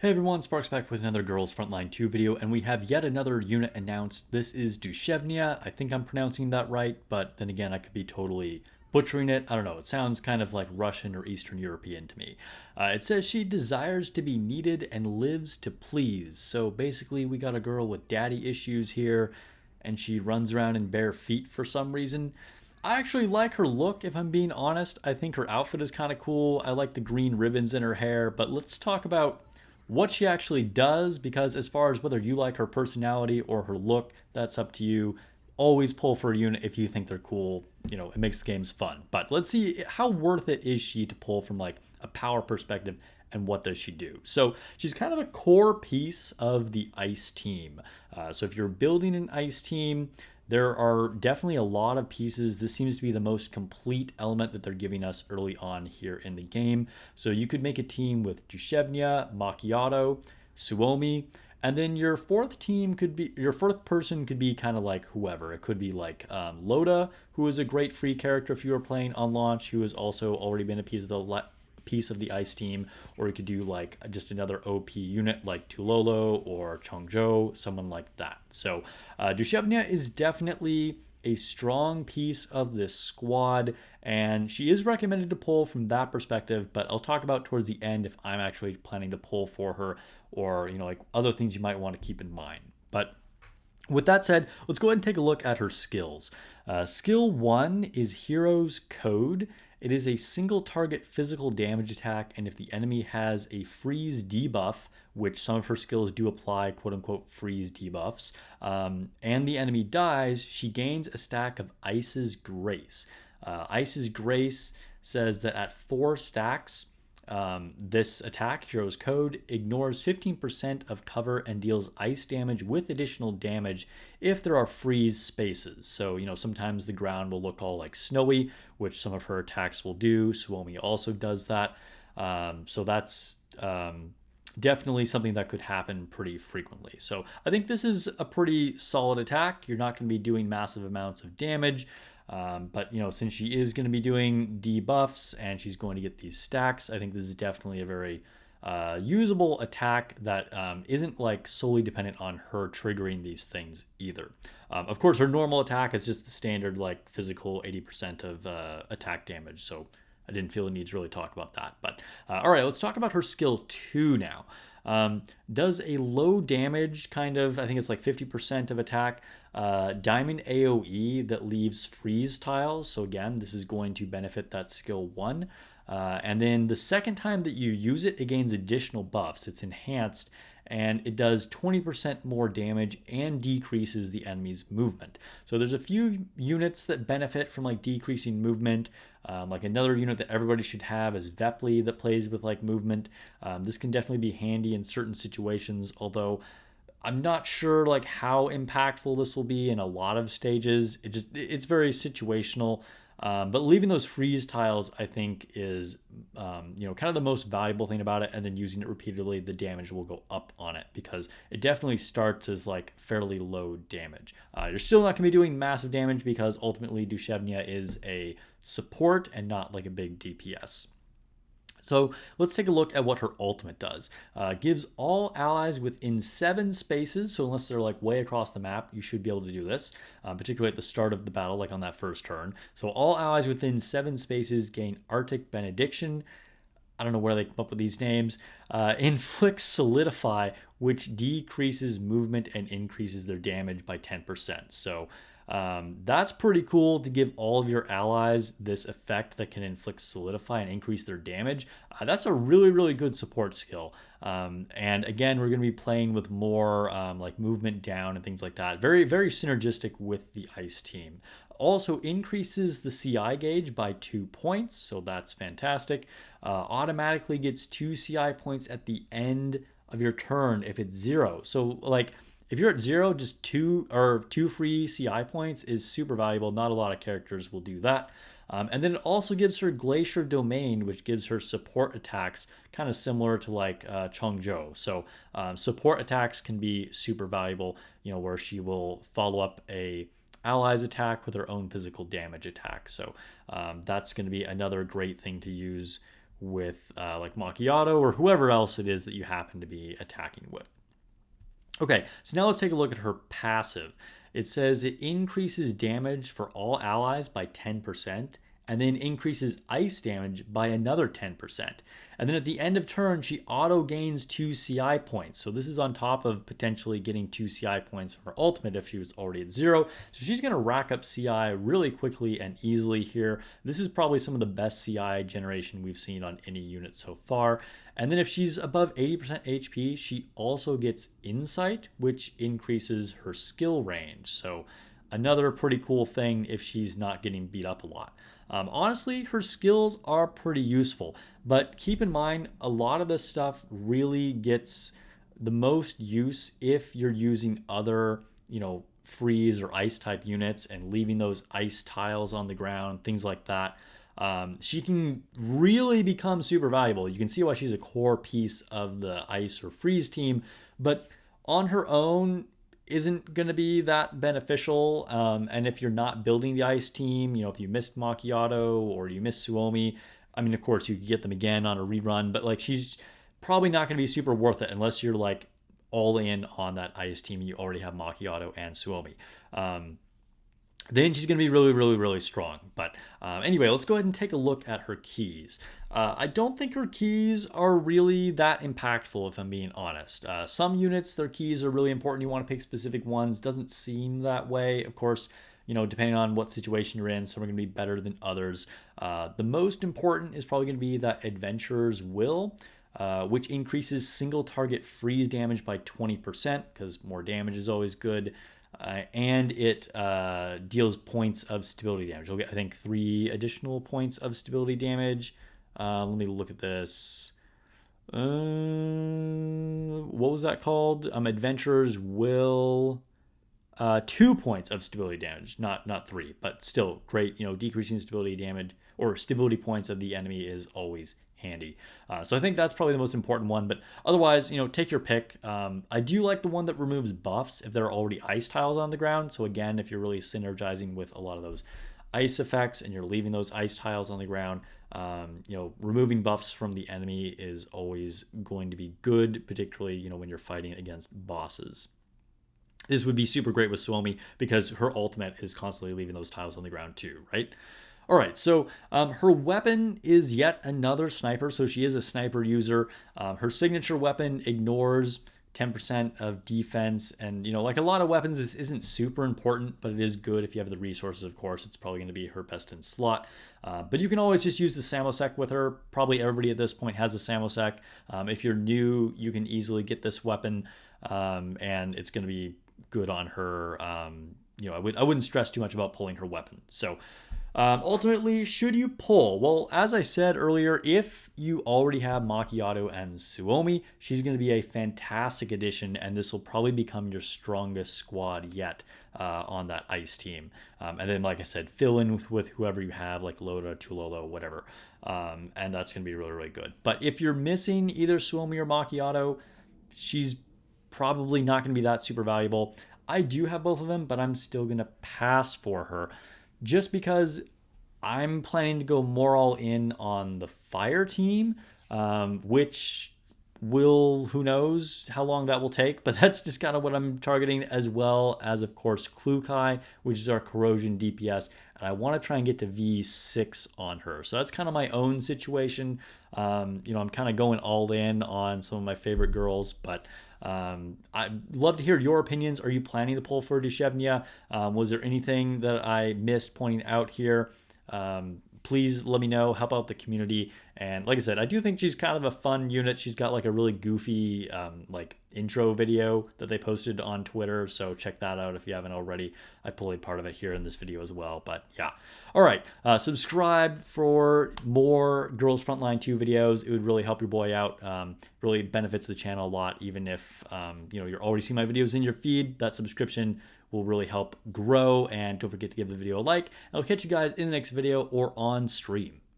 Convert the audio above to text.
Hey everyone, Sparks back with another Girls Frontline 2 video, and we have yet another unit announced. This is Dushevnaya. I think I'm pronouncing that right, but then again, I could be totally butchering it. I don't know. It sounds kind of like Russian or Eastern European to me. It says she desires to be needed and lives to please. So basically, we got a girl with daddy issues here, and she runs around in bare feet for some reason. I actually like her look, if I'm being honest. I think her outfit is kind of cool. I like the green ribbons in her hair, but let's talk about what she actually does, because as far as whether you like her personality or her look, that's up to you. Always pull for a unit if you think they're cool. It makes the games fun. But let's see, how worth it is she to pull from like a power perspective, and what does she do? So she's kind of a core piece of the ice team. So if you're building an ice team, there are definitely a lot of pieces. This seems to be the most complete element that they're giving us early on here in the game. So you could make a team with Dushevnaya, Macchiato, Suomi, and then your fourth person could be kind of like whoever. It could be like Loda, who is a great free character if you were playing on launch, who has also already been a piece of the ice team, or you could do like just another OP unit like Tulolo or Chongzhou, someone like that. So Dushevnaya is definitely a strong piece of this squad, and she is recommended to pull from that perspective, but I'll talk about towards the end if I'm actually planning to pull for her, or like other things you might want to keep in mind. But with that said, let's go ahead and take a look at her skills. Skill 1 is Hero's Code. It is a single target physical damage attack, and if the enemy has a freeze debuff, which some of her skills do apply, quote unquote, freeze debuffs, and the enemy dies, she gains a stack of Ice's Grace. Ice's Grace says that at 4 stacks, this attack, Hero's Code, ignores 15% of cover and deals ice damage with additional damage if there are freeze spaces. So, sometimes the ground will look all like snowy, which some of her attacks will do. Suomi also does that. So that's definitely something that could happen pretty frequently. So I think this is a pretty solid attack. You're not going to be doing massive amounts of damage. But since she is going to be doing debuffs and she's going to get these stacks, I think this is definitely a very usable attack that isn't like solely dependent on her triggering these things either. Of course, her normal attack is just the standard like physical 80% of attack damage. So I didn't feel the need to really talk about that. But all right, let's talk about her skill 2 now. Does a low damage kind of, I think it's like 50% of attack, diamond AoE that leaves freeze tiles. So again, this is going to benefit that skill 1. And then the second time that you use it, it gains additional buffs. It's enhanced, and it does 20% more damage and decreases the enemy's movement. So there's a few units that benefit from like decreasing movement. Like another unit that everybody should have is Vepli that plays with like movement. This can definitely be handy in certain situations, although I'm not sure like how impactful this will be in a lot of stages. It's very situational. But leaving those freeze tiles, I think, is kind of the most valuable thing about it. And then using it repeatedly, the damage will go up on it because it definitely starts as like fairly low damage. You're still not going to be doing massive damage because ultimately Dushevnaya is a support and not like a big DPS. So let's take a look at what her ultimate does. Gives all allies within 7 spaces, so unless they're like way across the map, you should be able to do this, particularly at the start of the battle, like on that first turn. So all allies within 7 spaces gain Arctic Benediction. I don't know where they come up with these names. Inflicts Solidify, which decreases movement and increases their damage by 10%. So that's pretty cool to give all of your allies this effect that can inflict Solidify and increase their damage. That's a really, really good support skill. And again, we're going to be playing with more like movement down and things like that. Very, very synergistic with the ice team. Also increases the CI gauge by 2 points, so that's fantastic. Automatically gets 2 CI points at the end of your turn if it's 0. So like if you're at 0, just 2 free CI points is super valuable. Not a lot of characters will do that. And then it also gives her Glacier Domain, which gives her support attacks, kind of similar to like Chongzhou. So support attacks can be super valuable, where she will follow up a allies attack with her own physical damage attack. So that's going to be another great thing to use with like Macchiato or whoever else it is that you happen to be attacking with. Okay, so now let's take a look at her passive. It says it increases damage for all allies by 10%, and then increases ice damage by another 10%. And then at the end of turn, she auto gains 2 CI points. So this is on top of potentially getting 2 CI points from her ultimate if she was already at 0. So she's going to rack up CI really quickly and easily here. This is probably some of the best CI generation we've seen on any unit so far. And then if she's above 80% HP, she also gets Insight, which increases her skill range. So another pretty cool thing if she's not getting beat up a lot. Honestly, her skills are pretty useful, but keep in mind, a lot of this stuff really gets the most use if you're using other, freeze or ice type units and leaving those ice tiles on the ground, things like that. She can really become super valuable. You can see why she's a core piece of the ice or freeze team, but on her own, isn't going to be that beneficial. And if you're not building the ice team, if you missed Macchiato or you missed Suomi, I mean, of course, you could get them again on a rerun, but like she's probably not going to be super worth it unless you're like all in on that ice team and you already have Macchiato and Suomi. Then she's going to be really, really, really strong. But anyway, let's go ahead and take a look at her keys. I don't think her keys are really that impactful, if I'm being honest. Some units, their keys are really important. You want to pick specific ones. Doesn't seem that way. Of course, depending on what situation you're in, some are going to be better than others. The most important is probably going to be that Adventurer's Will, which increases single target freeze damage by 20%, because more damage is always good. And it deals points of stability damage. You'll get, I think, 3 additional points of stability damage. Let me look at this. What was that called? Adventurers will 2 points of stability damage, not 3, but still great. Decreasing stability damage or stability points of the enemy is always handy. So I think that's probably the most important one, but otherwise, take your pick. I do like the one that removes buffs if there are already ice tiles on the ground. So again, if you're really synergizing with a lot of those ice effects and you're leaving those ice tiles on the ground, removing buffs from the enemy is always going to be good, particularly, when you're fighting against bosses. This would be super great with Suomi because her ultimate is constantly leaving those tiles on the ground too, right? All right, so her weapon is yet another sniper, so she is a sniper user. Her signature weapon ignores 10% of defense, and like a lot of weapons, this isn't super important, but it is good if you have the resources. Of course, it's probably going to be her best in slot, but you can always just use the Samosek with her. Probably everybody at this point has a Samosek. If you're new, you can easily get this weapon, and it's going to be good on her. I wouldn't stress too much about pulling her weapon. So ultimately, should you pull? Well, as I said earlier, if you already have Macchiato and Suomi, she's going to be a fantastic addition, and this will probably become your strongest squad yet on that ice team. And then, like I said, fill in with whoever you have, like Loda, Tulolo, whatever. And that's going to be really, really good. But if you're missing either Suomi or Macchiato, she's probably not going to be that super valuable. I do have both of them, but I'm still going to pass for her just because I'm planning to go more all in on the fire team, which will, who knows how long that will take, but that's just kind of what I'm targeting, as well as, of course, Klukai, which is our corrosion DPS, and I want to try and get to V6 on her. So that's kind of my own situation. I'm kind of going all in on some of my favorite girls, but I'd love to hear your opinions. Are you planning to pull for Dushevnaya? Was there anything that I missed pointing out here? Please let me know. Help out the community. And like I said, I do think she's kind of a fun unit. She's got like a really goofy intro video that they posted on Twitter, so check that out if you haven't already. I played part of it here in this video as well, but yeah. All right, subscribe for more Girls Frontline 2 videos. It would really help your boy out. Really benefits the channel a lot, even if you're already seeing my videos in your feed. That subscription will really help grow, and don't forget to give the video a like. I'll catch you guys in the next video or on stream.